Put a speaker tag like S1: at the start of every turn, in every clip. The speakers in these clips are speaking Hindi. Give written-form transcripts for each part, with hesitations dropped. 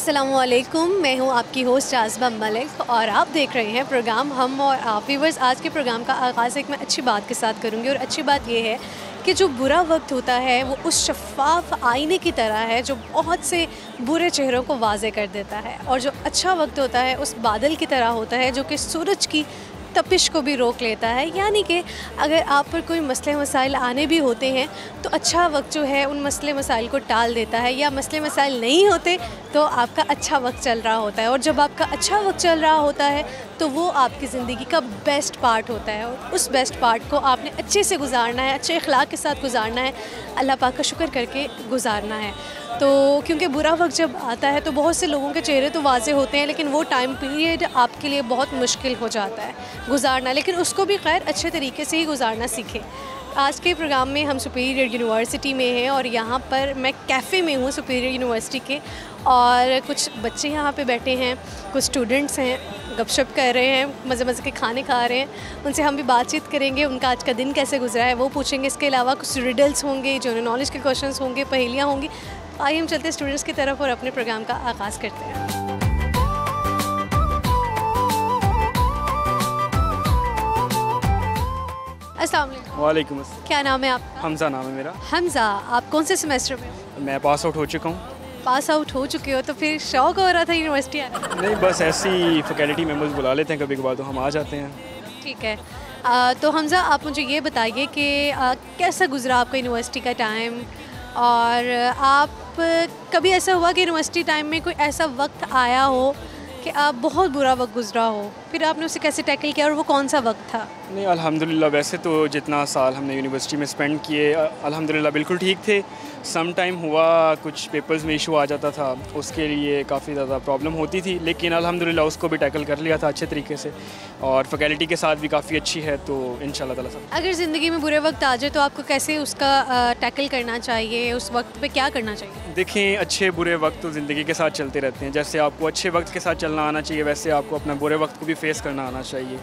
S1: अस्सलामुअलैकुम, मैं हूँ आपकी होस्ट आज़मा मलिक और आप देख रहे हैं प्रोग्राम हम और आप। व्यूअर्स, आज के प्रोग्राम का आगाज़ एक मैं अच्छी बात के साथ करूँगी और अच्छी बात ये है कि जो बुरा वक्त होता है वो उस शफ़ाफ़ आईने की तरह है जो बहुत से बुरे चेहरों को वाज़े कर देता है, और जो अच्छा वक्त होता है उस बादल की तरह होता है जो कि सूरज की तपिश को भी रोक लेता है। यानी कि अगर आप पर कोई मसले मसाइल आने भी होते हैं तो अच्छा वक्त जो है उन मसले मसाइल को टाल देता है, या मसले मसाइल नहीं होते तो आपका अच्छा वक्त चल रहा होता है, और जब आपका अच्छा वक्त चल रहा होता है तो वो आपकी ज़िंदगी का बेस्ट पार्ट होता है, और उस बेस्ट पार्ट को आपने अच्छे से गुजारना है, अच्छे अखलाक के साथ गुजारना है, अल्लाह पाक का शुक्र करके गुजारना है। तो क्योंकि बुरा वक्त जब आता है तो बहुत से लोगों के चेहरे तो वाज़े होते हैं, लेकिन वो टाइम पीरियड आपके लिए बहुत मुश्किल हो जाता है गुजारना, लेकिन उसको भी खैर अच्छे तरीके से ही गुजारना सीखें। आज के प्रोग्राम में हम सुपीरियर यूनिवर्सिटी में हैं और यहाँ पर मैं कैफ़े में हूँ सुपीरियर यूनिवर्सिटी के, और कुछ बच्चे यहाँ पे बैठे हैं, कुछ स्टूडेंट्स हैं, गपशप कर रहे हैं, मज़े मज़े के खाने खा रहे हैं। उनसे हम भी बातचीत करेंगे, उनका आज का दिन कैसे गुजरा है वो पूछेंगे। इसके अलावा कुछ रिडल्स होंगे, जनरल नॉलेज के क्वेश्चंस होंगे, पहेलियाँ होंगी। आइए हम चलते हैं स्टूडेंट्स की तरफ और अपने प्रोग्राम का आगाज़ करते हैं। अस्सलाम वालेकुम।
S2: वालेकुम अस्सलाम।
S1: क्या नाम है आपका?
S2: हमज़ा नाम है मेरा।
S1: हमज़ा, आप कौन से सेमेस्टर में हो?
S2: मैं पास आउट हो चुका हूँ।
S1: पास आउट हो चुके हो तो फिर शौक हो रहा था यूनिवर्सिटी आने का?
S2: नहीं, बस ऐसी फैकल्टी मेंबर्स बुला लेते हैं कभी कभार तो हम आ जाते हैं।
S1: ठीक है। तो हमज़ा, आप मुझे ये बताइए कि कैसा गुजरा आपका यूनिवर्सिटी का टाइम, और आप कभी ऐसा हुआ कि यूनिवर्सिटी टाइम में कोई ऐसा वक्त आया हो कि आप बहुत बुरा वक्त गुजरा हो, फिर आपने उसे कैसे टैकल किया और वो कौन सा वक्त था?
S2: नहीं, अल्हम्दुलिल्लाह वैसे तो जितना साल हमने यूनिवर्सिटी में स्पेंड किए अल्हम्दुलिल्लाह बिल्कुल ठीक थे। सम टाइम हुआ कुछ पेपर्स में इशू आ जाता था, उसके लिए काफ़ी ज़्यादा प्रॉब्लम होती थी, लेकिन अल्हम्दुलिल्लाह उसको भी टैकल कर लिया था अच्छे तरीके से, और फैकल्टी के साथ भी काफ़ी अच्छी है, तो इंशाल्लाह ताला सब।
S1: अगर ज़िंदगी में बुरे वक्त आ जाए तो आपको कैसे उसका टैकल करना चाहिए, उस वक्त पे क्या करना चाहिए?
S2: देखें, अच्छे बुरे वक्त तो ज़िंदगी के साथ चलते रहते हैं। जैसे आपको अच्छे वक्त के साथ चलना आना चाहिए, वैसे आपको अपना बुरे वक्त को भी फेस करना आना चाहिए,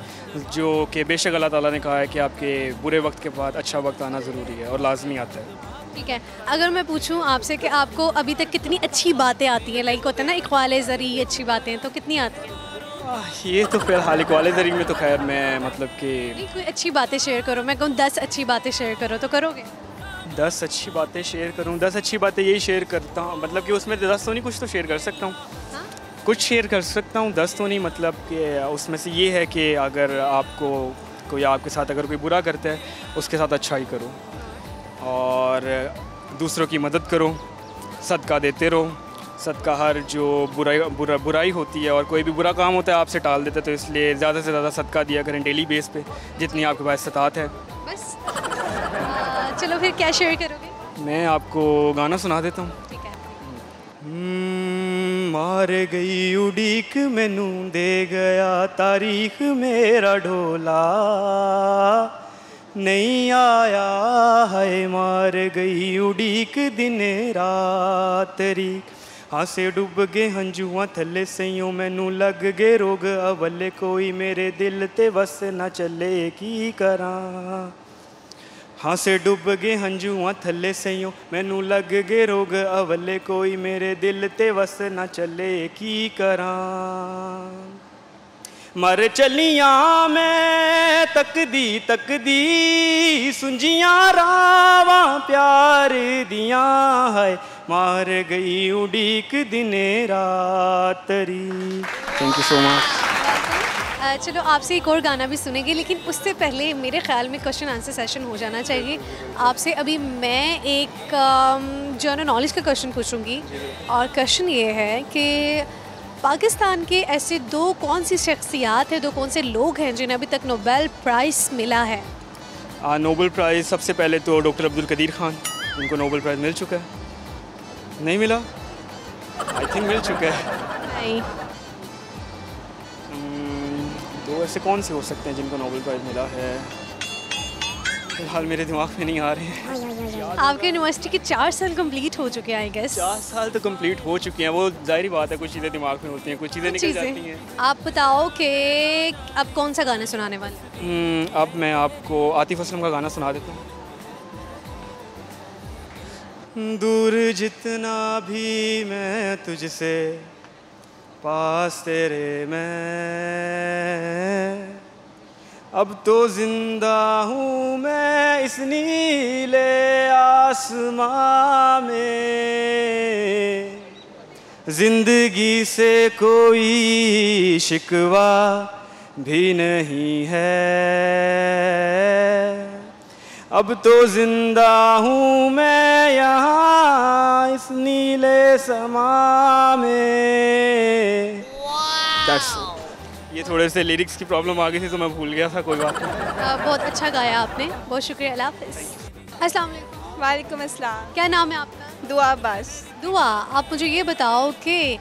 S2: जो कि बेशक अल्लाह ताला ने कहा है कि आपके बुरे वक्त के बाद अच्छा वक्त आना ज़रूरी है और लाजमी आता है।
S1: ठीक है। अगर मैं पूछूं आपसे कि आपको अभी तक कितनी अच्छी बातें आती हैं, लाइक होता है ना इक़बाल ज़री अच्छी बातें, तो कितनी आती हैं?
S2: ये तो फ़िलहाल इक़बाल ज़री में तो खैर मैं मतलब कि
S1: नहीं, कोई अच्छी बातें शेयर करो। मैं कहूँ 10 अच्छी बातें शेयर करो तो करोगे?
S2: 10 अच्छी बातें शेयर करूँ, 10 अच्छी बातें यही शेयर करता हूँ, मतलब कि उसमें 10 तो नहीं, कुछ तो शेयर कर सकता हूँ।
S1: हाँ?
S2: कुछ शेयर कर सकता हूँ, 10 तो नहीं। मतलब कि उसमें से ये है कि अगर आपको कोई आपके साथ अगर कोई बुरा करता है उसके साथ अच्छा ही करो, और दूसरों की मदद करो, सदका देते रहो। सदका हर जो बुराई होती है और कोई भी बुरा काम होता है आपसे टाल देता है, तो इसलिए ज़्यादा से ज़्यादा सदका दिया करें डेली बेस पे, जितनी आपके पास इस्तात है।
S1: बस चलो फिर क्या शेयर करोगे?
S2: मैं आपको गाना सुना देता हूँ।
S1: ठीक है।
S2: मार गई उड़ीक मैनू दे गया तारीख मेरा ढोला, नहीं आया है मार गई उड़ीक दिन रात री, हासे डुब गए हंजुआ थले सईयों मैनू लग गए रोग अवले, कोई मेरे दिल ते वस ना चले की करा, हासे डुब गए हंजुआ थले सईयों मैनू लग गए रोग अवले, कोई मेरे दिल ते वस ना चले की करा, मर चलियां मैं तकदी तकदी सुंजियां रावां प्यार दियां है, मार गई उड़ीक दिने रात री। Thank you so much.
S1: चलो आपसे एक और गाना भी सुनेंगे, लेकिन उससे पहले मेरे ख्याल में क्वेश्चन आंसर सेशन हो जाना चाहिए आपसे। अभी मैं एक जनरल नॉलेज का क्वेश्चन पूछूंगी, और क्वेश्चन ये है कि पाकिस्तान के ऐसे कौन सी शख्सियात हैं, कौन से लोग हैं जिन्हें अभी तक नोबेल प्राइज़ मिला है?
S2: नोबेल प्राइज़ सबसे पहले तो डॉक्टर अब्दुल कदीर खान, उनको नोबेल प्राइज़ मिल चुका है। नहीं मिला? आई थिंक मिल चुका है।
S1: नहीं।
S2: तो ऐसे कौन से हो सकते हैं जिनको नोबेल प्राइज़ मिला है? फिलहाल मेरे दिमाग में नहीं आ रहे हैं।
S1: आपके यूनिवर्सिटी के 4 साल कंप्लीट हो चुके हैं आई गेस।
S2: 4 साल तो कंप्लीट हो चुके हैं, वो जाहिर बात है कुछ चीज़ें दिमाग में होती हैं, कुछ चीज़ें निकल जाती हैं।
S1: आप बताओ कि अब कौन सा गाना सुनाने वाले?
S2: अब मैं आपको आतिफ असलम का गाना सुना देता हूँ। दूर जितना भी मैं तुझसे पास तेरे मैं अब तो जिंदा हूँ मैं इस नीले आसमां में, जिंदगी से कोई शिकवा भी नहीं है, अब तो जिंदा हूँ मैं यहाँ इस नीले समा में। That's it. ये थोड़े से लिरिक्स की प्रॉब्लम आ गई थी तो मैं भूल गया था, कोई बात नहीं।
S1: बहुत अच्छा गाया आपने, बहुत शुक्रिया। अल्लाह हाफ़िज़। अस्सलाम वालेकुम।
S3: वालेकुम अस्सलाम।
S1: क्या नाम है आपका?
S3: दुआ अब्बास।
S1: दुआ, आप मुझे ये बताओ कि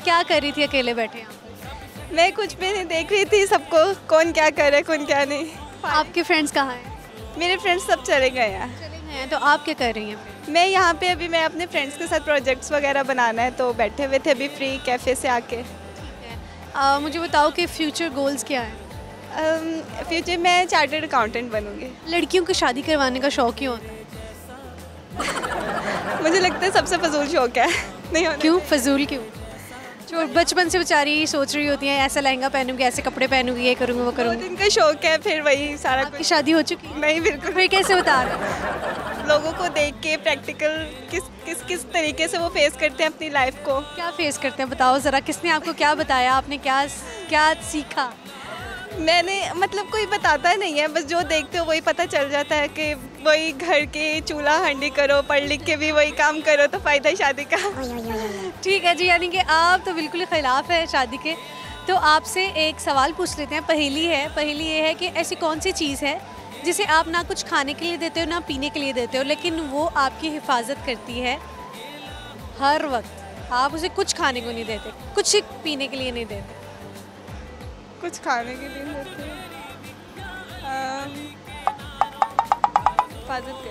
S1: क्या कर रही थी अकेले बैठे यहाँ पर?
S3: मैं कुछ भी नहीं देख रही थी, सबको कौन क्या कर रहा है कौन क्या नहीं।
S1: आपके फ्रेंड्स कहाँ हैं?
S3: मेरे फ्रेंड्स सब चले गए हैं।
S1: चले गए हैं, तो आप क्या कर रही हैं फिर?
S3: मैं यहाँ पे अभी मैं अपने फ्रेंड्स के साथ प्रोजेक्ट्स वगैरह बनाना है तो बैठे हुए थे अभी फ्री कैफ़े से आके।
S1: मुझे बताओ कि फ्यूचर गोल्स क्या हैं?
S3: फ्यूचर में चार्टर्ड अकाउंटेंट बनूंगी।
S1: लड़कियों को शादी करवाने का शौक क्यों होता है?
S3: मुझे लगता है सबसे फजूल शौक है। नहीं होना।
S1: क्यों फजूल क्यों? जो बचपन से बेचारी सोच रही होती हैं ऐसा लहंगा पहनूंगी, ऐसे कपड़े पहनूंगी, ये करूँगी वो
S3: 2
S1: करूँगी।
S3: दिन का शौक है फिर वही सारा
S1: आपकी
S3: कुछ।
S1: शादी हो चुकी है?
S3: नहीं बिल्कुल।
S1: फिर कैसे बता रहे हैं?
S3: लोगों को देख के प्रैक्टिकल किस तरीके से वो फेस करते हैं अपनी लाइफ को।
S1: क्या फेस करते हैं बताओ ज़रा, किसने आपको क्या बताया, आपने क्या क्या सीखा?
S3: मैंने मतलब कोई बताता नहीं है, बस जो देखते हो वही पता चल जाता है कि वही घर के चूल्हा हंडी करो, पढ़ लिख के भी वही काम करो तो फ़ायदा शादी का।
S1: ठीक है जी, यानी कि आप तो बिल्कुल ख़िलाफ़ है शादी के। तो आपसे एक सवाल पूछ लेते हैं, पहेली है। पहेली ये है कि ऐसी कौन सी चीज़ है जिसे आप ना कुछ खाने के लिए देते हो ना पीने के लिए देते हो, लेकिन वो आपकी हिफाजत करती है हर वक्त। आप उसे कुछ खाने को नहीं देते, कुछ पीने के लिए नहीं देते।
S3: कुछ खाने के लिए होते हैं। हिफाजत कर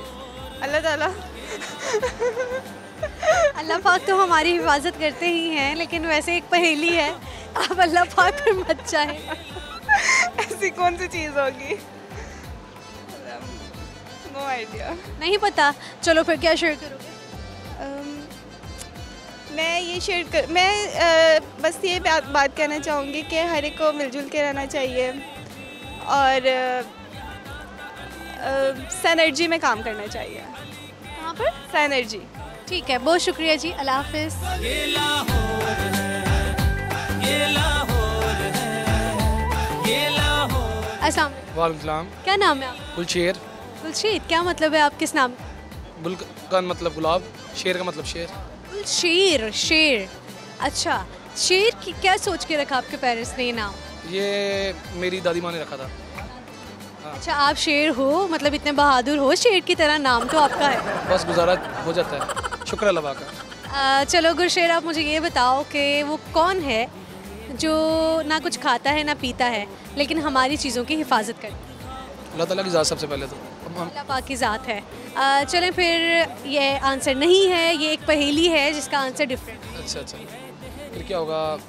S3: अल्लाह ताला।
S1: अल्लाह पाक तो हमारी हिफाजत करते ही हैं, लेकिन वैसे एक पहेली है, आप अल्लाह पाक पर मत चाहें।
S3: ऐसी कौन सी चीज़ होगी? No idea.
S1: नहीं पता, चलो फिर क्या शेयर करोगे?
S3: मैं बस ये बात कहना चाहूँगी कि हर एक को मिलजुल के रहना चाहिए और सैनर्जी में काम करना चाहिए।
S1: कहाँ पर?
S3: सैनर्जी।
S1: ठीक है, बहुत शुक्रिया जी, अल्लाह हाफिज़। अस्सलाम वालेकुम।
S4: वालेकुम सलाम।
S1: क्या नाम है आपका?
S4: गुलशेर।
S1: गुलशीर, क्या मतलब है आप किस नाम?
S4: गुल का मतलब गुलाब, शेर का मतलब शेर।
S1: गुलशीर, शेर। अच्छा, शेर की क्या सोच के रखा आपके पेरेंट्स ने ये नाम?
S4: ये मेरी दादी माँ ने रखा था।
S1: अच्छा, आप शेर हो, मतलब इतने बहादुर हो, शेर की तरह नाम तो आपका है।
S4: बस गुजारा हो जाता है, शुक्र अल्लाह का।
S1: चलो गुलशेर, आप मुझे ये बताओ कि वो कौन है जो ना कुछ खाता है ना पीता है, लेकिन हमारी चीज़ों की हिफाजत करता है?
S4: अल्लाह ताला की ज़ात सबसे पहले तो।
S1: अल्लाह पाक की ज़ात है। चलें फिर, ये आंसर नहीं है, ये एक पहेली है जिसका आंसर डिफरेंट है।
S4: अच्छा अच्छा, फिर क्या होगा?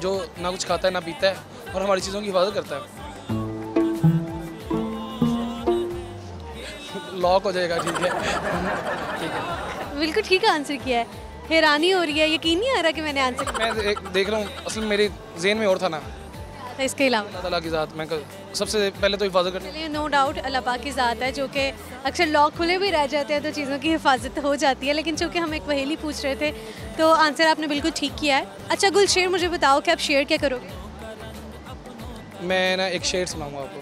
S4: जो ना कुछ खाता है ना पीता है और हमारी चीज़ों की हिफाजत करता है। लॉक हो जाएगा। ठीक है, ठीक है,
S1: बिल्कुल ठीक आंसर किया है। हैरानी हो रही है, यकीन नहीं आ रहा कि मैंने आंसर किया
S4: मैं देख रहा हूँ, असल में मेरे जहन में और था ना।
S1: था इसके अलावा।
S4: अल्लाह ताला की ज़ात मैं सबसे पहले तो हिफाजत करता
S1: चलिए, नो डाउट अल्लाह पाक की ज़ात है, जो कि अक्सर लॉक खुले भी रह जाते हैं तो चीज़ों की हिफाजत हो जाती है। लेकिन चूँकि हम एक पहेली पूछ रहे थे तो आंसर आपने बिल्कुल ठीक किया है। अच्छा गुलशेर, मुझे बताओ कि आप शेयर क्या करोगे?
S4: मैं ना एक शेर सुनाऊंगा आपको।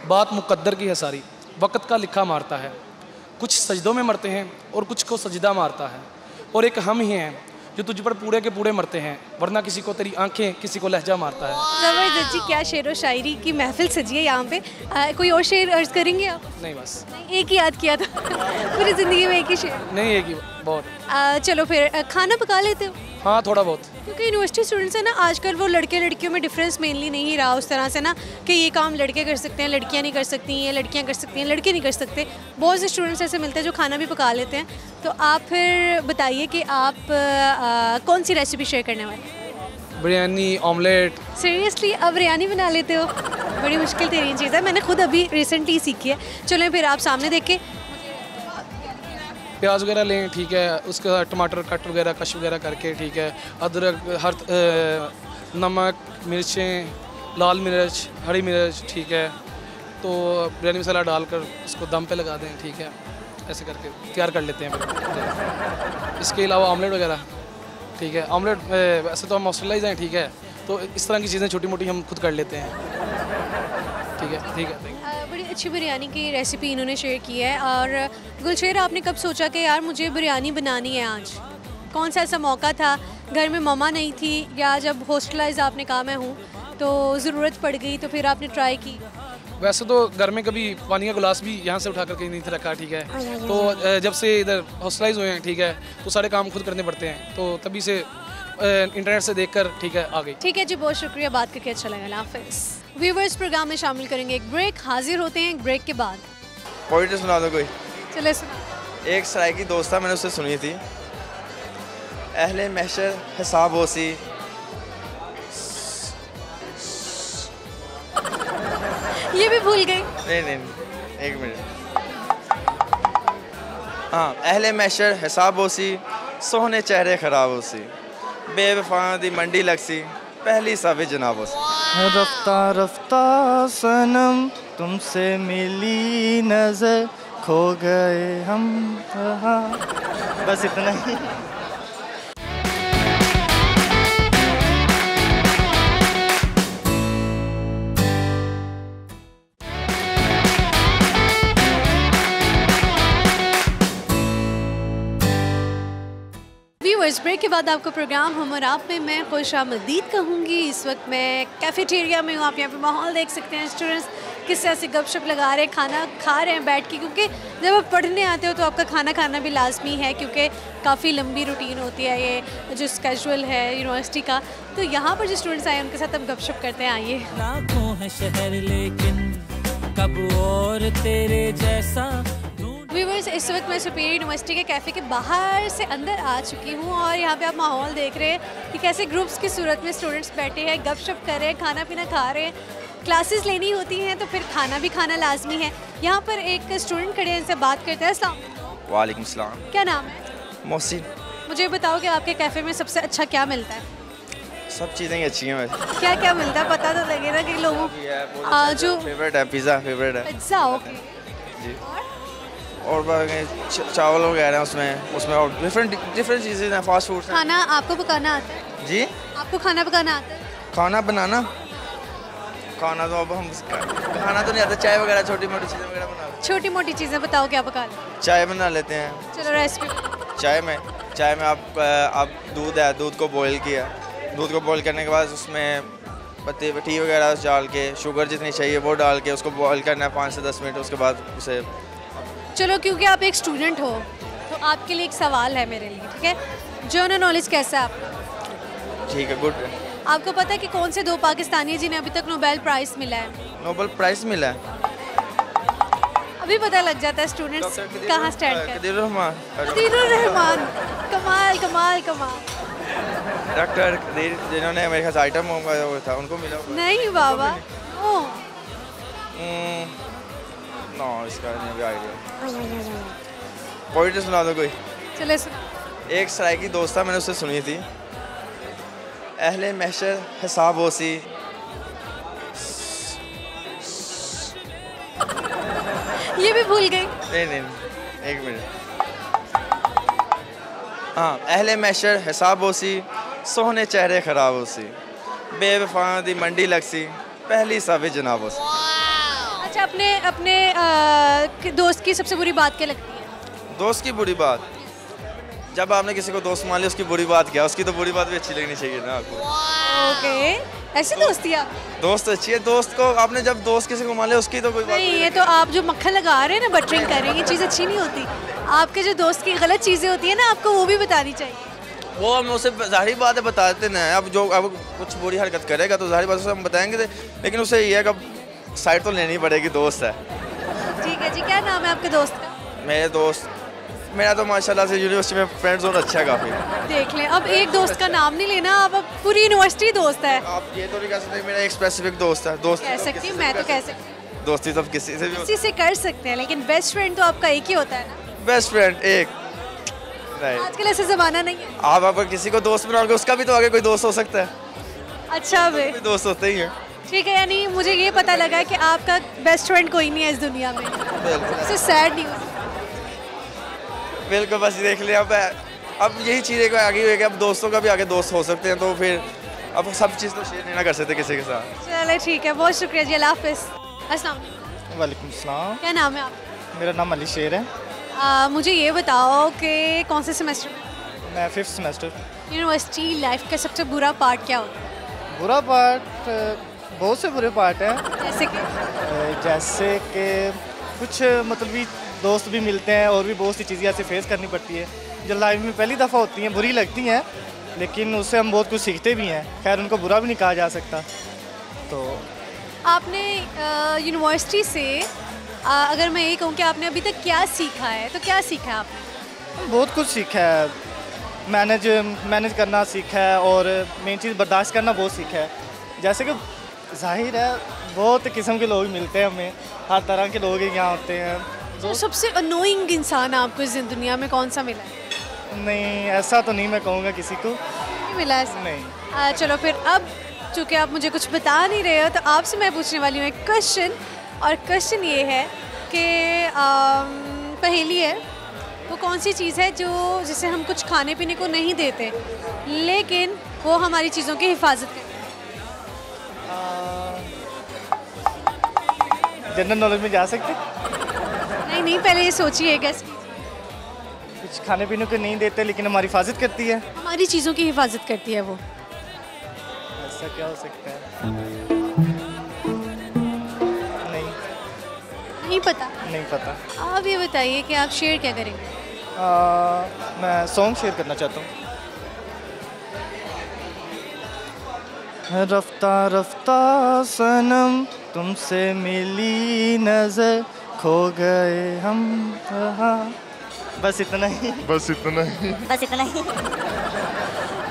S4: बात मुकद्दर की है सारी, वक़्त का लिखा मारता है, कुछ सजदों में मरते हैं और कुछ को सजदा मारता है, और एक हम ही हैं जो तुझ पर पूरे के पूरे मरते हैं, वरना किसी को तेरी आंखें किसी को लहजा मारता है।
S1: ज़बरदस्त जी, क्या शेर व शायरी की महफिल सजी है यहाँ पे। कोई और शेर अर्ज करेंगे आप?
S4: नहीं बस,
S1: नहीं, एक ही याद किया था पूरी ज़िंदगी में एक ही शेर।
S4: नहीं है कि बहुत।
S1: चलो फिर, खाना पका लेते हो?
S4: हाँ थोड़ा बहुत।
S1: क्योंकि यूनिवर्सिटी स्टूडेंट्स है ना, आजकल वो लड़के लड़कियों में डिफरेंस मेनली नहीं रहा उस तरह से ना कि ये काम लड़के कर सकते हैं लड़कियां नहीं कर सकती, ये लड़कियां कर सकती हैं लड़के नहीं कर सकते। बहुत से स्टूडेंट्स ऐसे मिलते हैं जो खाना भी पका लेते हैं। तो आप फिर बताइए कि आप कौन सी रेसिपी शेयर करने वाले हैं?
S4: बिरयानी, ऑमलेट।
S1: सीरियसली, अब बिरयानी बना लेते हो? बड़ी मुश्किल तरीन चीज़ है, मैंने खुद अभी रिसेंटली सीखी है। चलें फिर, आप सामने देख के
S4: प्याज वगैरह लें, ठीक है, उसके साथ टमाटर कट वगैरह कश वगैरह करके, ठीक है, अदरक, नमक, मिर्चें, लाल मिर्च, हरी मिर्च, ठीक है, तो बिरयानी मसाला डालकर उसको दम पे लगा दें, ठीक है, ऐसे करके तैयार कर लेते हैं। इसके अलावा ऑमलेट वगैरह, ठीक है, ऑमलेट वैसे तो हम हॉस्टलाइज हैं, ठीक है, तो इस तरह की चीज़ें छोटी मोटी हम खुद कर लेते हैं, ठीक है, ठीक है।
S1: बड़ी अच्छी बिरयानी की रेसिपी इन्होंने शेयर की है। और गुलशेर, आपने कब सोचा कि यार मुझे बिरयानी बनानी है आज? कौन सा ऐसा मौका था, घर में मम्मा नहीं थी, या जब हॉस्टलाइज आपने कहा मैं हूँ तो ज़रूरत पड़ गई तो फिर आपने ट्राई की?
S4: वैसे तो घर में कभी पानी का गिलास भी यहाँ से उठा करके नहीं था रखा, ठीक है, तो जब से इधर हॉस्टलाइज हुए हैं, ठीक है, तो सारे काम खुद करने पड़ते हैं, तो तभी से इंटरनेट से देखकर, ठीक है, आ गई।
S1: ठीक है जी, बहुत शुक्रिया, बात करके अच्छा लगा। अल्लाह हाफिज़। व्यूवर्स, प्रोग्राम में शामिल करेंगे एक ब्रेक, हाजिर होते हैं एक ब्रेक के बाद।
S5: पोइट्री सुना दो कोई।
S1: चले सुना।
S5: एक सराय की दोस्त था, मैंने उससे सुनी थी। अहले महशर हिसाब होसी।
S1: ये भी भूल गई।
S5: नहीं, एक मिनट। हाँ, अहले महशर हिसाब होसी, सोहने चेहरे खराब होसी, बेवफा दी मंडी लगसी, पहली सावे जनाब होसी।
S6: रफ्ता रफ्ता सनम तुमसे मिली नजर, खो गए हम कहाँ। बस इतना ही।
S1: व्यूअर्स, ब्रेक के बाद आपका प्रोग्राम हम और आप में मैं खुशामदीद कहूँगी। इस वक्त मैं कैफेटेरिया में हूँ। आप यहाँ पे माहौल देख सकते हैं, स्टूडेंट्स किस तरह से गपशप लगा रहे हैं, खाना खा रहे हैं बैठ के, क्योंकि जब आप पढ़ने आते हो तो आपका खाना खाना भी लाजमी है, क्योंकि काफ़ी लंबी रूटीन होती है ये जो स्केजुअल है यूनिवर्सिटी का। तो यहाँ पर जो स्टूडेंट्स आए उनके साथ हम गपशप करते हैं। आइए।
S7: लाखों है शहर लेकिन कब और तेरे जैसा।
S1: व्यूवर्स, इस वक्त मैं सुपीरियर यूनिवर्सिटी के कैफ़े के बाहर से अंदर आ चुकी हूँ और यहाँ पे आप माहौल देख रहे हैं कि कैसे ग्रुप्स की सूरत में स्टूडेंट्स बैठे हैं, गपशप कर रहे हैं, खाना पीना खा रहे हैं। क्लासेस लेनी होती हैं तो फिर खाना भी खाना लाजमी है। यहाँ पर एक स्टूडेंट खड़े हैं, इनसे बात करते हैं। अस्सलाम
S5: वालेकुम सलाम।
S1: क्या नाम है?
S5: मोहसिन।
S1: मुझे बताओ कि आपके कैफ़े में सबसे अच्छा क्या मिलता है?
S5: सब चीज़ें ही अच्छी हैं वैसे।
S1: क्या क्या मिलता है, पता तो लगे ना कि लोगों जो
S5: फेवरेट है पिज़्ज़ा, फेवरेट है
S1: पिज़्ज़ा। ओके
S5: जी। और चावल वगैरह उसमें और डिफरेंट चीज़ें हैं, फास्ट फूड।
S1: खाना आपको पकाना आता है?
S5: जी।
S1: आपको खाना पकाना आता है?
S5: खाना बनाना, खाना तो अब हम खाना तो नहीं आता, चाय वगैरह छोटी मोटी चीज़ें वगैरह बना लेते हैं।
S1: छोटी मोटी चीज़ें बताओ क्या पका लें?
S5: चाय बना लेते हैं।
S1: चलो रेसिपी।
S5: चाय में आप दूध है, दूध को बॉईल किया, दूध को बॉईल करने के बाद उसमें पत्ती वगैरह डाल के, शुगर जितनी चाहिए वो डाल के उसको बॉईल करना है 5 से 10 मिनट। उसके बाद उसे
S1: चलो, क्योंकि आप एक स्टूडेंट हो तो आपके लिए एक सवाल है मेरे लिए, ठीक है? जनरल नॉलेज कैसा है आपका?
S5: ठीक है, गुड।
S1: आपको पता है कि कौन से 2 पाकिस्तानी हैं जिन्हें अभी तक नोबेल प्राइज़ मिला है?
S5: नोबेल प्राइज़ मिला है?
S1: अभी पता लग जाता है स्टूडेंट्स कहाँ स्टैंड कर।
S5: कदीरुर
S1: रहमान। कमाल कमाल कमाल।
S5: डॉक्टर कदीर, जिन्होंने मेरे ख्याल आइटम वो था, उनको मिला।
S1: नहीं बाबा, ओ
S5: नो, इसका नहीं अभी आइडिया। पोइट्री सुना दो कोई।
S1: चले सुना।
S5: एक सराय की दोस्त था, मैंने उससे सुनी थी। अहले महशर हिसाब होसी।
S1: ये भी भूल गई।
S5: नहीं, एक मिनट। हाँ, अहले महशर हिसाब होसी, सोहने चेहरे खराब होसी, बेवफा दी मंडी लगसी, पहली सावे जनाब होसी।
S1: अच्छा, अपने दोस्त की सबसे बुरी बात क्या लगती है?
S5: दोस्त की बुरी बात, जब आपने किसी को दोस्त मान लिया, उसकी बुरी बात क्या, उसकी तो बुरी बात भी अच्छी लगनी चाहिए ना आपको।
S1: ओके, ऐसी दोस्ती आप?
S5: दोस्त अच्छी है, दोस्त को आपने जब दोस्त किसी को मान लिया उसकी तो कोई बात
S1: नहीं। ये तो आप जो मक्खन लगा रहे हैं ना, बटरिंग कर रहे हैं, ये चीज़ अच्छी नहीं होती। आपके जो दोस्त की गलत चीज़ें होती है ना, आपको वो भी बतानी चाहिए।
S5: वो हम उसे जाहिर बात है बताते ना। अब कुछ बुरी हरकत करेगा तो जाहिर बात उसे हम बताएंगे, लेकिन उसे ये है कि साइड तो लेनी पड़ेगी, दोस्त है।
S1: ठीक है जी। क्या नाम है आपके दोस्त का?
S5: मेरा तो माशाल्लाह से यूनिवर्सिटी में फ्रेंड जोन अच्छा है काफ़ी।
S1: देख लें, अब एक दोस्त का नाम नहीं लेना, अब पूरी यूनिवर्सिटी दोस्त है।
S5: आप ये तो नहीं कह सकते मेरा एक स्पेसिफिक दोस्त है। दोस्त
S1: कह सकती हूँ, मैं तो कह सकती हूँ।
S5: दोस्ती तो किसी से भी
S1: किसी से कर सकते हैं, लेकिन बेस्ट फ्रेंड तो आपका एक ही होता है ना।
S5: बेस्ट फ्रेंड एक, राइट।
S1: आजकल ऐसा ज़माना नहीं है।
S5: आप अगर किसी को दोस्त बनाओगे उसका भी तो आगे कोई दोस्त हो सकता है,
S1: अच्छा वे
S5: कोई दोस्त होते ही हैं।
S1: ठीक है, यानी मुझे ये पता लगा कि आपका बेस्ट फ्रेंड कोई नहीं है इस दुनिया में। इससे सैड न्यूज़।
S5: बिल्कुल, बस देख लिया। अब यही चीज़ एक आगे हुई है कि अब दोस्तों का भी आगे दोस्त हो सकते हैं, तो फिर अब सब चीज़ तो शेयर नहीं ना कर सकते किसी के साथ।
S1: चलो ठीक है, बहुत शुक्रिया जी, अल्लाह हाफिज़। अस्सलाम वालेकुम।
S6: वालेकुम सलाम।
S1: क्या नाम है आपका?
S6: मेरा नाम अली शेर है।
S1: मुझे ये बताओ कि कौन से सेमेस्टर में?
S6: मैं 5th सेमेस्टर।
S1: यूनिवर्सिटी लाइफ का सबसे बुरा पार्ट क्या होता है?
S6: बुरा पार्ट बहुत से बुरे पार्ट हैं,
S1: जैसे
S6: कि कुछ मतलब दोस्त भी मिलते हैं और भी बहुत सी चीज़ें ऐसे फेस करनी पड़ती है जो लाइफ में पहली दफ़ा होती हैं, बुरी लगती हैं, लेकिन उससे हम बहुत कुछ सीखते भी हैं। खैर उनको बुरा भी नहीं कहा जा सकता। तो
S1: आपने यूनिवर्सिटी से अगर मैं ये कहूँ कि आपने अभी तक क्या सीखा है, तो क्या सीखा है आपने?
S6: बहुत कुछ सीखा है। मैनेज करना सीखा है और मेन चीज़ बर्दाश्त करना बहुत सीखा है। जैसे कि जाहिर है बहुत किस्म के लोग मिलते हैं, हमें हर तरह के लोग यहाँ होते हैं।
S1: तो सबसे अनोइंग इंसान आपको इस दुनिया में कौन सा मिला है?
S6: नहीं, ऐसा तो नहीं मैं कहूँगा किसी को।
S1: नहीं मिला ऐसा?
S6: नहीं।
S1: चलो फिर, अब चूँकि आप मुझे कुछ बता नहीं रहे हो तो आपसे मैं पूछने वाली हूँ एक क्वेश्चन, और क्वेश्चन ये है कि पहेली है, वो कौन सी चीज़ है जो जिसे हम कुछ खाने पीने को नहीं देते लेकिन वो हमारी चीज़ों की हिफाजत करती है?
S6: जनरल नॉलेज में जा सकते?
S1: नहीं, पहले ये सोचिए, गैस
S6: कुछ खाने पीने को नहीं देते लेकिन हमारी हिफाजत करती है।
S1: हमारी चीज़ों की हिफाजत करती है वो।
S6: ऐसा क्या हो सकता है?
S1: नहीं पता?
S6: नहीं पता।
S1: आप ये बताइए कि आप शेयर क्या करेंगे?
S6: मैं सॉन्ग शेयर करना चाहता हूँ। रफ्ता रफ्ता सनम तुमसे मिली नजर, खो गए हम वहाँ। बस इतना ही।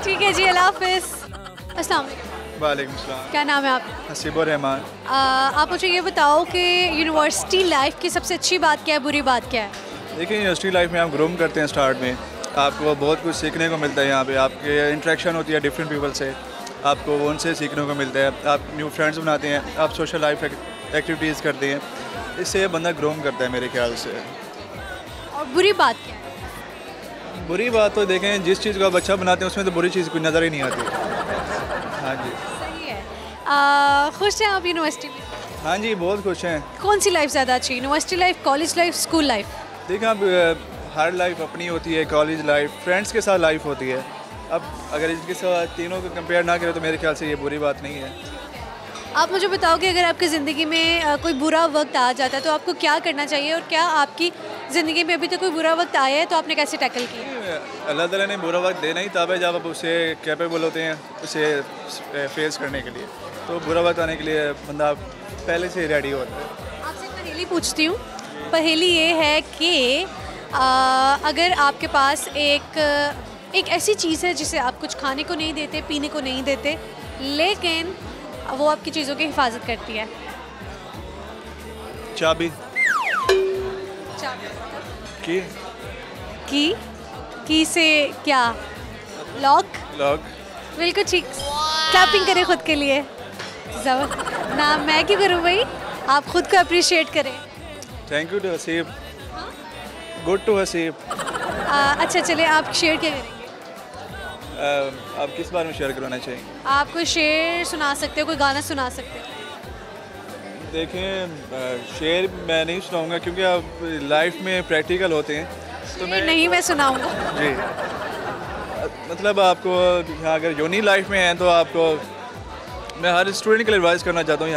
S1: ठीक है जी, अल्लाह हाफिज़। अस्सलाम वालेकुम।
S8: वालेकुम सलाम।
S1: क्या नाम है आपका?
S8: हसीबुर रहमान।
S1: आप मुझे ये बताओ कि यूनिवर्सिटी लाइफ की सबसे अच्छी बात क्या है, बुरी बात क्या है?
S8: देखिए, यूनिवर्सिटी लाइफ में आप ग्रूम करते हैं स्टार्ट में, आपको बहुत कुछ सीखने को मिलता है। यहाँ पे आपके इंटरेक्शन होती है डिफरेंट पीपल से, आपको उनसे सीखने को मिलता है। आप न्यू फ्रेंड्स बनाते हैं, आप सोशल लाइफ एक्टिविटीज़ करते हैं, इससे बंदा ग्रोम करता है मेरे ख्याल से।
S1: और बुरी बात क्या है?
S8: बुरी बात तो देखें, जिस चीज़ को आप अच्छा बनाते हैं उसमें तो बुरी चीज़ कोई नज़र ही नहीं आती। हाँ जी,
S1: सही है। खुश हैं आप यूनिवर्सिटी में?
S8: हाँ जी, बहुत खुश हैं।
S1: कौन सी लाइफ ज़्यादा अच्छी, university life, college life, school life?
S8: देखिए, अब हर लाइफ अपनी होती है। कॉलेज लाइफ फ्रेंड्स के साथ लाइफ होती है। अब अगर इसके साथ तीनों को कंपेयर ना करें तो मेरे ख्याल से ये बुरी बात नहीं है।
S1: आप मुझे बताओ कि अगर आपकी ज़िंदगी में कोई बुरा वक्त आ जाता है तो आपको क्या करना चाहिए, और क्या आपकी ज़िंदगी में अभी तक कोई बुरा वक्त आया है तो आपने कैसे टैकल किया?
S8: अल्लाह ताला ने बुरा वक्त देना ही तब है जब आप उसे कैपेबल होते हैं उसे फेस करने के लिए। तो बुरा वक्त आने के लिए बंदा पहले से रेडी होता है।
S1: आपसे पहेली पूछती हूँ। पहेली ये है कि अगर आपके पास एक ऐसी चीज़ है जिसे आप कुछ खाने को नहीं देते, पीने को नहीं देते, लेकिन वो आपकी चीज़ों की हिफाजत करती है।
S8: चाबी।
S1: की से क्या? लॉक? बिल्कुल ठीक। क्लैपिंग करें खुद के लिए। ना मैं क्यों करूँ भाई, आप खुद को अप्रिशिएट करें।
S8: Thank you to Haseeb. Good to Haseeb.
S1: अच्छा चले, आप शेयर क्या करेंगे?
S8: आप किस बारे में शेयर करवाना चाहेंगे?
S1: आप कोई शेर सुना सकते हो, कोई गाना सुना सकते हो?
S8: देखें, शेर मैं नहीं सुनाऊंगा क्योंकि आप लाइफ में प्रैक्टिकल होते हैं तो
S1: मैं सुनाऊंगा
S8: जी। मतलब आपको यहाँ अगर यूनी लाइफ में हैं तो आपको मैं हर स्टूडेंट के लिए एडवाइस करना चाहता हूँ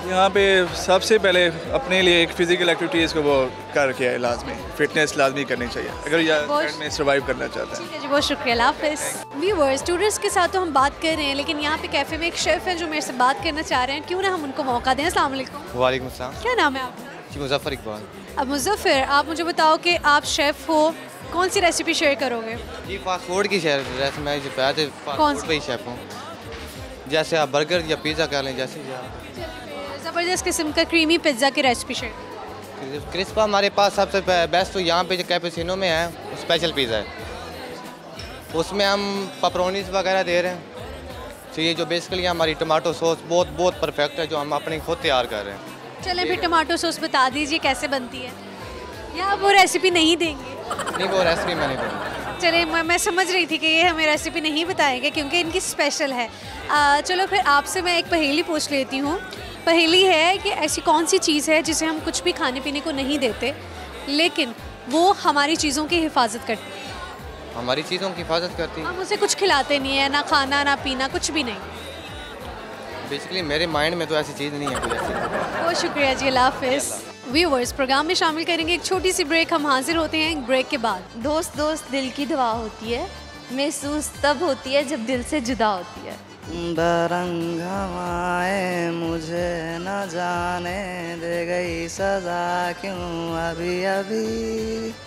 S8: यहाँ पे सबसे पहले अपने लिए एक फ़िज़िकल एक्टिविटीज़ को वो करके है, लाजमी फिटनेस लाजमी करनी चाहिए अगर यह में सर्वाइव करना चाहता है।
S1: ठीक है जी, बहुत शुक्रिया, अल्लाह हाफ़िज़। व्यूअर्स, स्टूडेंट्स के साथ तो हम बात कर रहे हैं, लेकिन यहाँ पे कैफ़े में एक शेफ़ है जो मेरे से बात करना चाह रहे हैं, क्यों ना हम उनको मौका दें। अस्सलाम वालेकुम।
S9: वालेकुम अस्सलाम।
S1: क्या नाम है आपका?
S9: जी, मुज़फ़्फ़र इकबाल।
S1: अब मुज़फ़्फ़र, आप मुझे बताओ कि आप शेफ़ हो, कौन सी रेसिपी शेयर करोगे?
S9: जी, फास्ट फूड की रेसिपी मैं
S1: कौन सी?
S9: पे ही शेफ़ हूँ। जैसे आप बर्गर या पिज़्ज़ा कह लें, जैसे
S1: ज़बरदस्त किस्म का क्रीमी पिज़्ज़ा की रेसिपी शेयर।
S9: क्रिस्पा हमारे पास सबसे बेस्ट तो यहाँ पे जो कैपेचिनो में है, स्पेशल पिज़्ज़ा है। उसमें हम पेपरोनीज वगैरह दे रहे हैं। तो ये जो बेसिकली हमारी टमाटो सॉस बहुत परफेक्ट है, जो हम अपने खुद तैयार कर रहे हैं।
S1: चलें फिर टमाटो सॉस बता दीजिए कैसे बनती है, या आप वो रेसिपी नहीं देंगे?
S9: नहीं, वो रेसिपी मैं नहीं दूँगा।
S1: चले, मैं समझ रही थी कि ये हमें रेसिपी नहीं बताएंगे क्योंकि इनकी स्पेशल है। चलो फिर आपसे मैं एक पहेली पूछ लेती हूँ। पहेली है कि ऐसी कौन सी चीज़ है जिसे हम कुछ भी खाने पीने को नहीं देते लेकिन वो हमारी चीज़ों की हिफाजत करती है।
S9: हमारी चीज़ों की हिफाजत करती है।
S1: हम उसे कुछ खिलाते नहीं है, ना खाना ना पीना, कुछ भी नहीं।
S9: बेसिकली मेरे माइंड में तो ऐसी चीज़ नहीं है कोई ऐसी।
S1: बहुत शुक्रिया जी, अल्लाह हाफिज़। व्यूअर्स, प्रोग्राम में शामिल करेंगे एक छोटी सी ब्रेक। हम हाजिर होते हैं एक ब्रेक के बाद।
S10: दोस्त दोस्त दिल की दवा होती है, महसूस तब होती है जब दिल से जुदा होती है।
S11: बरंग हवाएं मुझे न जाने दे गई सजा क्यों अभी अभी।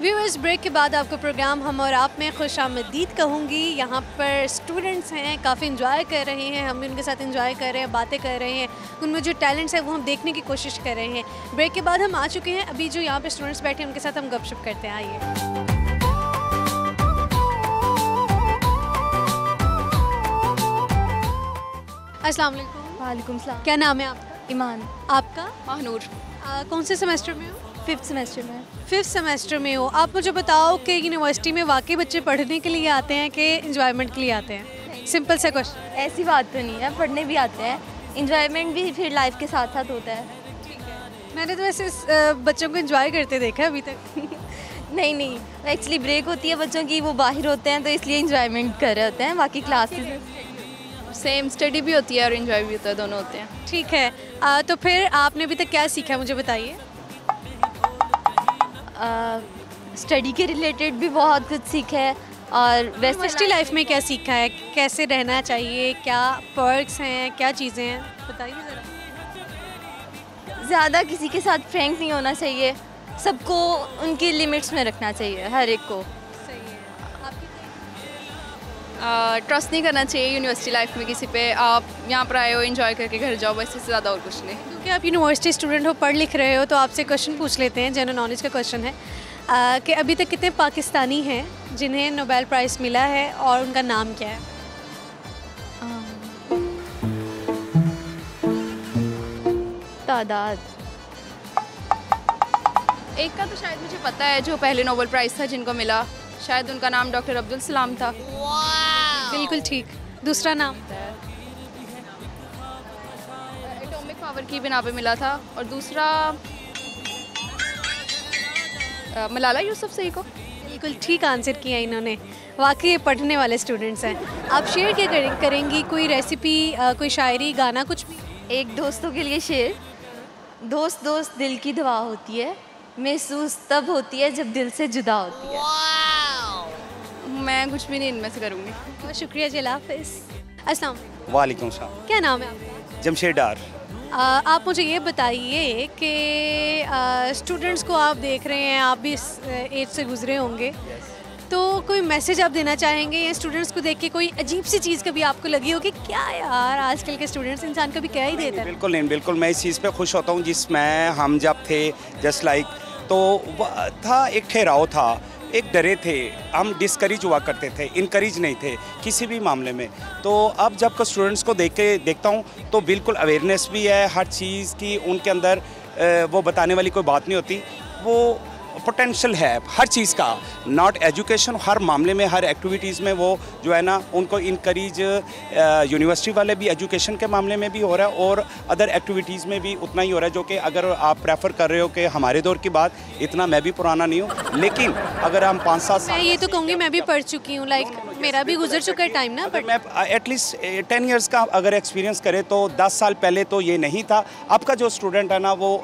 S1: व्यूअर्स, ब्रेक के बाद आपको प्रोग्राम हम और आप में खुशामदीद कहूँगी। यहाँ पर स्टूडेंट्स हैं, काफ़ी इंजॉय कर रहे हैं, हम भी उनके साथ इंजॉय कर रहे हैं, बातें कर रहे हैं, उनमें जो टैलेंट्स है वो हम देखने की कोशिश कर रहे हैं। ब्रेक के बाद हम आ चुके हैं, अभी जो यहाँ पे स्टूडेंट्स बैठे हैं उनके साथ हम गपशप करते हैं। आइए। अस्सलाम वालेकुम।
S10: वालेकुम सलाम।
S1: क्या नाम है आपका?
S10: ईमान।
S1: आपका?
S10: महानूर।
S1: कौन से सेमेस्टर में हो?
S10: 5th सेमेस्टर में।
S1: 5th सेमेस्टर में हो। आप मुझे बताओ कि यूनिवर्सिटी में वाकई बच्चे पढ़ने के लिए आते हैं कि एंजॉयमेंट के लिए आते हैं? सिंपल सा क्वेश्चन।
S10: ऐसी बात तो नहीं है, पढ़ने भी आते हैं, एंजॉयमेंट भी फिर लाइफ के साथ साथ होता है।
S1: मैंने तो वैसे बच्चों को एंजॉय करते देखा है अभी तक।
S10: नहीं, एक्चुअली ब्रेक होती है बच्चों की, वो बाहर होते हैं तो इसलिए एंजॉयमेंट कर रहे होते हैं, बाकी क्लासेस
S3: सेम स्टडी भी होती है और एंजॉय भी होता है, दोनों होते हैं।
S1: ठीक है, तो फिर आपने अभी तक क्या सीखा है मुझे बताइए।
S10: स्टडी के रिलेटेड भी बहुत कुछ सीखा है और वैसे
S1: यूनिवर्सिटी लाइफ में क्या सीखा है, कैसे रहना चाहिए, क्या पर्क्स हैं, क्या चीज़ें हैं, बताइए ज़रा।
S10: ज़्यादा किसी के साथ फ्रैंक नहीं होना चाहिए, सबको उनकी लिमिट्स में रखना चाहिए, हर एक को।
S3: ट्रस्ट नहीं करना चाहिए यूनिवर्सिटी लाइफ में किसी पे। आप यहाँ पर आए हो, एंजॉय करके घर जाओ, बस इससे ज़्यादा और कुछ नहीं।
S1: क्योंकि आप यूनिवर्सिटी स्टूडेंट हो, पढ़ लिख रहे हो, तो आपसे क्वेश्चन पूछ लेते हैं। जनरल नॉलेज का क्वेश्चन है कि अभी तक कितने पाकिस्तानी हैं जिन्हें नोबेल प्राइज़ मिला है और उनका नाम क्या है?
S10: तादाद
S3: एक का तो शायद मुझे पता है, जो पहले नोबेल प्राइज़ था जिनको मिला, शायद उनका नाम डॉक्टर अब्दुल सलाम था।
S1: बिल्कुल ठीक। दूसरा नाम?
S3: एटॉमिक पावर की बिना पे मिला था। और दूसरा मलाला यूसुफजई को।
S1: बिल्कुल ठीक आंसर किया इन्होंने। वाकई ये पढ़ने वाले स्टूडेंट्स हैं। आप शेयर क्या करेंगी? कोई रेसिपी, कोई शायरी, गाना, कुछ भी?
S10: एक दोस्तों के लिए शेर। दोस्त दोस्त दिल की दवा होती है, महसूस तब होती है जब दिल से जुदा होती है।
S3: मैं कुछ भी नहीं इनमें से करूँगी।
S1: बहुत शुक्रिया जी, अल्लाह हाफ़िज़। अस्सलाम वालेकुम।
S12: वालेकुम सलाम।
S1: क्या नाम है आपका?
S12: जमशेद डार।
S1: आप मुझे ये बताइए कि स्टूडेंट्स को आप देख रहे हैं, आप भी इस एज से गुजरे होंगे, तो कोई मैसेज आप देना चाहेंगे या स्टूडेंट्स को देख के कोई अजीब सी चीज़ कभी आपको लगी हो कि क्या यार आजकल के स्टूडेंट्स इंसान कभी क्या ही देता है?
S12: बिल्कुल नहीं, बिल्कुल मैं इस चीज़ पे खुश होता हूँ जिसमें हम जब थे जस्ट लाइक तो था, एक ठहराव था, एक डरे थे, हम डिस्करेज हुआ करते थे, इनकरेज नहीं थे किसी भी मामले में। तो अब जब स्टूडेंट्स को देखता हूँ तो बिल्कुल अवेयरनेस भी है हर चीज़ की, उनके अंदर वो बताने वाली कोई बात नहीं होती, वो पोटेंशियल है हर चीज़ का, नॉट एजुकेशन, हर मामले में, हर एक्टिविटीज़ में वो जो है ना उनको इनकरेज यूनिवर्सिटी वाले भी एजुकेशन के मामले में भी हो रहा है और अदर एक्टिविटीज़ में भी उतना ही हो रहा है, जो कि अगर आप प्रेफर कर रहे हो कि हमारे दौर की बात, इतना मैं भी पुराना नहीं हूँ, लेकिन अगर हम 5-7 साल,
S1: मैं ये तो कहूँगी मैं भी पढ़ चुकी हूँ, लाइक मेरा भी गुजर चुका है टाइम ना,
S12: मैं एटलीस्ट 10 ईयर्स का अगर एक्सपीरियंस करें तो 10 साल पहले तो ये नहीं था। अब का जो स्टूडेंट है ना वो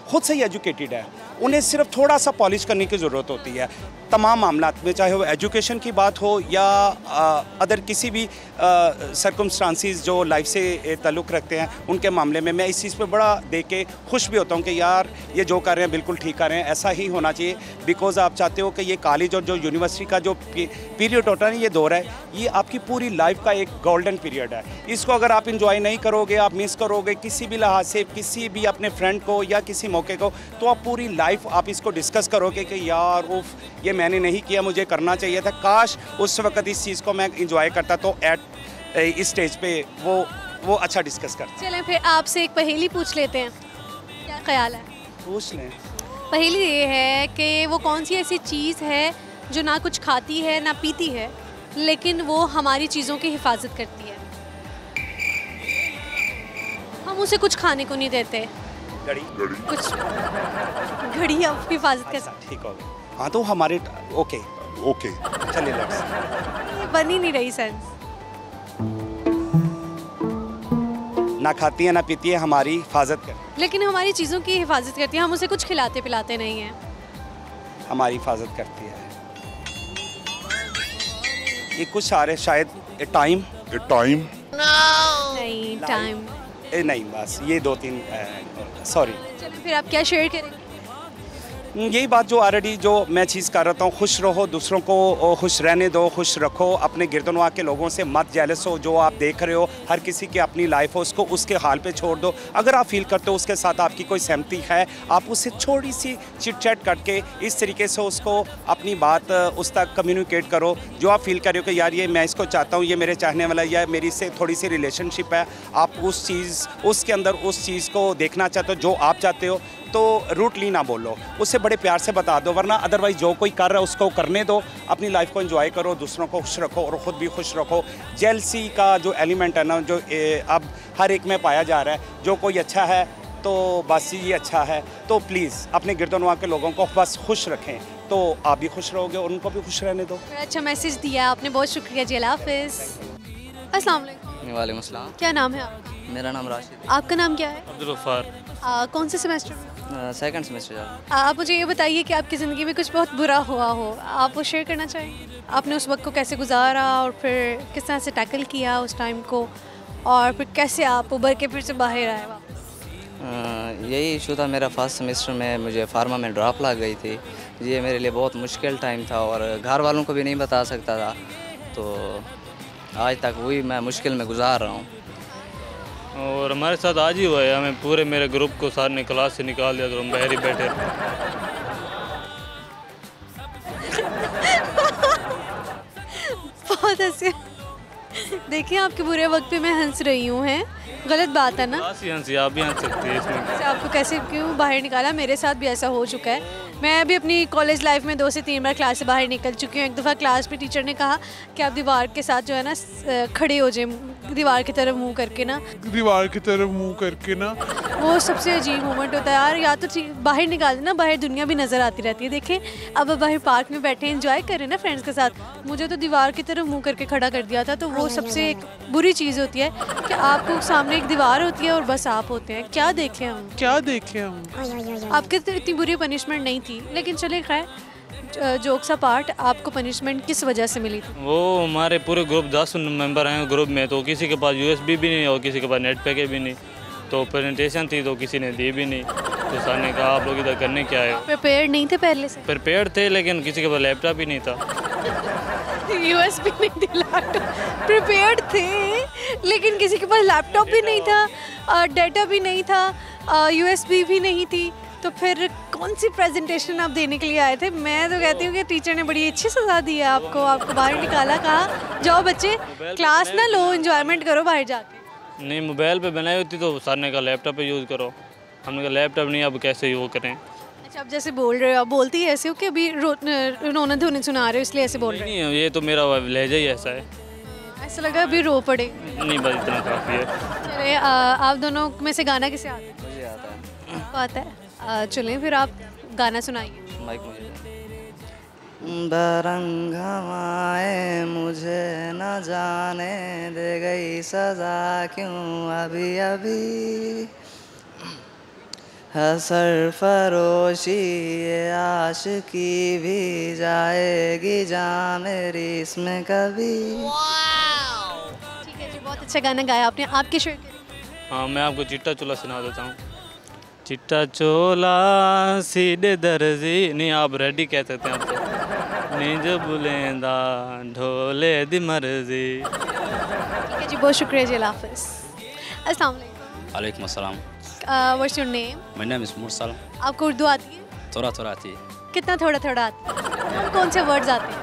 S12: खुद से ही एजुकेटेड है, उन्हें सिर्फ थोड़ा सा पॉलिश करने की ज़रूरत होती है तमाम मामलात में, चाहे वो एजुकेशन की बात हो या अदर किसी भी सर्कमस्टांसिस जो लाइफ से ताल्लुक़ रखते हैं उनके मामले में। मैं इस चीज़ पे बड़ा देख के खुश भी होता हूँ कि यार ये जो कर रहे हैं बिल्कुल ठीक कर रहे हैं, ऐसा ही होना चाहिए। बिकॉज़ आप चाहते हो कि ये कॉलेज और जो यूनिवर्सिटी का जो पीरियड होता है ना, ये दौर है, ये आपकी पूरी लाइफ का एक गोल्डन पीरियड है। इसको अगर आप इंजॉय नहीं करोगे, आप मिस करोगे किसी भी लिहाज से, किसी भी अपने फ्रेंड को या किसी मौके को, तो आप पूरी लाइफ आप इसको डिस्कस करोगे कि यार उफ ये मैंने नहीं किया, मुझे करना चाहिए था, काश उस वक्त इस चीज़ को मैं इंजॉय करता। तो एट इस स्टेज पे वो अच्छा डिस्कस करते।
S1: चलें फिर आपसे एक पहेली पूछ लेते हैं, क्या ख्याल है?
S12: पूछ लें।
S1: पहेली ये है कि वो कौन सी ऐसी चीज़ है जो ना कुछ खाती है ना पीती है, लेकिन वो हमारी चीज़ों की हिफाजत करती है। हम उसे कुछ खाने को नहीं देते।
S12: घड़ी।
S1: कुछ घड़ी आप हिफाजत कर सकते।
S12: ठीक हो गया। हाँ तो हमारे ओके चलिए लेट्स।
S1: बन ही नहीं रही सेंस।
S12: ना खाती है ना पीती है, हमारी हिफाजत कर,
S1: लेकिन हमारी चीज़ों की हिफाजत करती है। हम उसे कुछ खिलाते पिलाते नहीं हैं।
S12: हमारी हिफाजत करती है। ये कुछ सारे शायद टाइम
S1: नहीं टाइम
S12: नहीं, बस ये 2-3 सॉरी।
S1: चलो फिर आप क्या शेयर करेंगे?
S12: यही बात जो ऑलरेडी जो मैं चीज़ कर रहा हूँ, खुश रहो, दूसरों को खुश रहने दो, खुश रखो, अपने गिरदनवा के लोगों से मत जेलस हो। जो आप देख रहे हो हर किसी की अपनी लाइफ हो, उसको उसके हाल पे छोड़ दो। अगर आप फील करते हो उसके साथ आपकी कोई सहमति है, आप उससे थोड़ी सी चिट चैट करके इस तरीके से उसको अपनी बात उस तक कम्युनिकेट करो। जो आप फील कर रहे हो कि यार ये मैं इसको चाहता हूँ, ये मेरे चाहने वाला, या मेरी से थोड़ी सी रिलेशनशिप है, आप उसके अंदर उस चीज़ को देखना चाहते हो जो आप चाहते हो, तो रूटली ना बोलो, उससे बड़े प्यार से बता दो। वरना अदरवाइज़ जो कोई कर रहा है उसको करने दो, अपनी लाइफ को एंजॉय करो, दूसरों को खुश रखो और ख़ुद भी खुश रखो। जेलसी का जो एलिमेंट है ना, जो अब हर एक में पाया जा रहा है, जो कोई अच्छा है तो बस ये अच्छा है, तो प्लीज़ अपने गिरदनवा के लोगों को बस खुश रखें, तो आप भी खुश रहोगे और उनको भी खुश रहने दो।
S1: अच्छा मैसेज दिया आपने, बहुत शुक्रिया जी। अल्लाह हाफ़िज़। अस्सलाम वालेकुम।
S13: वालेकुम अस्सलाम।
S1: क्या नाम है आपका?
S13: मेरा नाम राशिद।
S1: आपका नाम क्या है?
S13: अब्दुल गफ्फार।
S1: कौन से सेमेस्टर में?
S13: Second semester.
S1: आप मुझे ये बताइए कि आपकी ज़िंदगी में कुछ बहुत बुरा हुआ हो, आप वो शेयर करना चाहेंगे? आपने उस वक्त को कैसे गुजारा और फिर किस तरह से टैकल किया उस टाइम को, और फिर कैसे आप उभर के फिर से बाहर आए वापस?
S13: यही इशू था मेरा। फर्स्ट सेमेस्टर में मुझे फार्मा में ड्रॉप लग गई थी। ये मेरे लिए बहुत मुश्किल टाइम था और घर वालों को भी नहीं बता सकता था, तो आज तक वही मैं मुश्किल में गुजार रहा हूँ।
S14: और हमारे साथ आज ही हुआ है, हमें पूरे मेरे ग्रुप को सर ने क्लास से निकाल दिया, तो हम बाहर ही बैठे।
S1: बहुत हंसी। देखिए आपके बुरे वक्त पे मैं हंस रही हूँ, हैं गलत बात है ना?
S14: हंसी आप भी हंस सकती है इसमें।
S1: आपको कैसे क्यों बाहर निकाला? मेरे साथ भी ऐसा हो चुका है। मैं भी अपनी कॉलेज लाइफ में 2 से 3 बार क्लास से बाहर निकल चुकी हूँ। एक दफ़ा क्लास में टीचर ने कहा कि आप दीवार के साथ जो है ना खड़े हो जाए, दीवार की तरफ मुंह करके ना, वो सबसे अजीब मोमेंट होता है यार। या तो बाहर निकाल देना, बाहर दुनिया भी नज़र आती रहती है। देखें अब बाहर पार्क में बैठे एंजॉय कर रहे हैं ना फ्रेंड्स के साथ, मुझे तो दीवार की तरफ मुंह करके खड़ा कर दिया था। तो वो सबसे एक बुरी चीज़ होती है कि आपको सामने एक दीवार होती है और बस आप होते हैं। क्या देखें हम। आपके तो इतनी बुरी पनिशमेंट नहीं थी, लेकिन चले खैर, जोक्स अपार्ट, आपको पनिशमेंट किस वजह से मिली थी?
S14: वो हमारे पूरे ग्रुप 10 मेंबर हैं ग्रुप में, तो किसी के पास USB भी नहीं और किसी के पास नेट पैकेज भी नहीं, तो प्रेजेंटेशन थी तो किसी ने दी भी नहीं। तो सर ने कहा आप लोग इधर करने क्या आए?
S1: प्रिपेयर्ड नहीं थे पहले से?
S14: प्रिपेयर्ड थे, लेकिन किसी के पास लैपटॉप ही नहीं था।
S1: USB नहीं थी, लैपटॉप प्रिपेयर्ड थे लेकिन किसी के पास लैपटॉप भी नहीं था, डाटा भी नहीं था, USB भी नहीं थी, तो फिर कौन सी प्रेजेंटेशन आप देने के लिए आए थे? मैं तो कहती हूँ कि टीचर ने बड़ी अच्छी सज़ा दी है आपको बाहर निकाला, कहा जाओ बच्चे क्लास ना लो, एंजॉयमेंट करो बाहर जाके।
S14: नहीं, मोबाइल पे बनाई होती तो सर ने कहा लैपटॉप पे यूज़ करो, हमने कहा लैपटॉप नहीं, अब कैसे वो करें।
S1: अच्छा, अब जैसे बोल रहे हो, आप बोलती है ऐसे हो कि अभी रोने धोने सुना रहे हो इसलिए ऐसे बोल रहे
S14: हैं? नहीं, ये तो मेरा लहजा ही ऐसा है।
S1: ऐसा लगा अभी रो पड़े?
S14: नहीं, बस इतना काफ़ी है।
S1: चले, आप दोनों में से गाना किसे आता है?
S13: मुझे आता है।
S1: आपको आता है? चलें फिर आप गाना सुनाइए।
S13: माइक मुझे।
S11: बरंग हवाएं मुझे न जाने दे गई सजा क्यों अभी अभी, है सरफरोशी ये आशिकी भी जाएगी जान मेरी इसमें कभी।
S1: ठीक है जी, बहुत अच्छा गाना गाया आपने। आपके शेर के
S14: हाँ, मैं आपको चिट्टा चोला सुना देता हूँ। चिट्टा चोला सीधे दर्जी, नहीं आप रेडी कह सकते हैं आप तो। नी जो बुलेंदा ढोले दी मर्जी।
S1: ठीक है जी, बहुत शुक्रिया जी, अल्लाह हाफिज़। अस्सलाम वालेकुम।
S7: वालेकुम अस्सलाम।
S1: What's your name?
S7: My name is Mursal.
S1: आपको उर्दू आती है?
S7: थोड़ा थोड़ा आती है।
S1: कितना थोड़ा थोड़ा आता है? कौन से वर्ड्स आते हैं?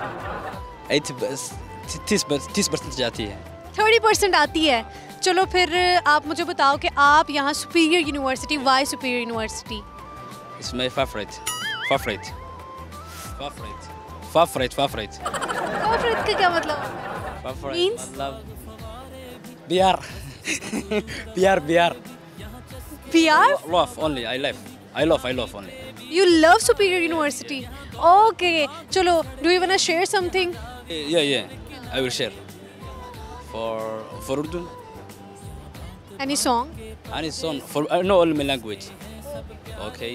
S7: 30% जाती है।
S1: 30% आती है। चलो फिर आप मुझे बताओ कि आप यहाँ Superior University, why Superior University?
S7: It's my favorite. Favorite
S1: का क्या मतलब? Means?
S7: मतलब Bihar. Bihar.
S1: PR?
S7: Love only. I love only.
S1: You love superior university? Okay. चलो, do you wanna share something?
S7: Yeah. I will share. For Urdu.
S1: Any song?
S7: Any song for no all my language. Okay.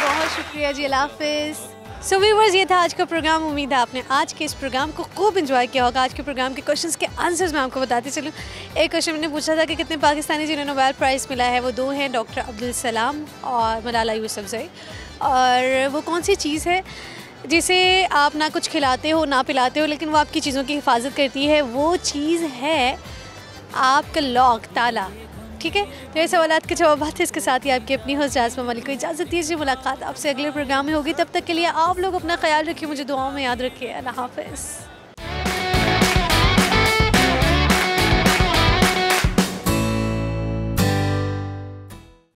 S1: बहुत शुक्रिया जी, अल्लाह हाफिज़। सो व्यूअर्स, ये था आज का प्रोग्राम। उम्मीद है आपने आज के इस प्रोग्राम को खूब एंजॉय किया होगा। आज के प्रोग्राम के क्वेश्चंस के आंसर्स मैं आपको बताती चलूँ। एक क्वेश्चन मैंने पूछा था कि कितने पाकिस्तानी जिन्हें नोबेल प्राइज़ मिला है। वो 2 हैं, डॉक्टर अब्दुल सलाम और मलाला यूसुफजई। और वो कौन सी चीज़ है जिसे आप ना कुछ खिलाते हो ना पिलाते हो, लेकिन वो आपकी चीज़ों की हिफाजत करती है? वो चीज़ है आपका लॉक, ताला। ठीक है, तो ये सवालात के जवाब थे। इसके साथ ही आपकी अपनी होस्ट जाज़बा मलिक को इजाज़त दीजिए। मुलाकात आपसे अगले प्रोग्राम में होगी। तब तक के लिए आप लोग अपना ख्याल रखिए, मुझे दुआओं में याद रखिए। अल्लाह हाफ़िज़।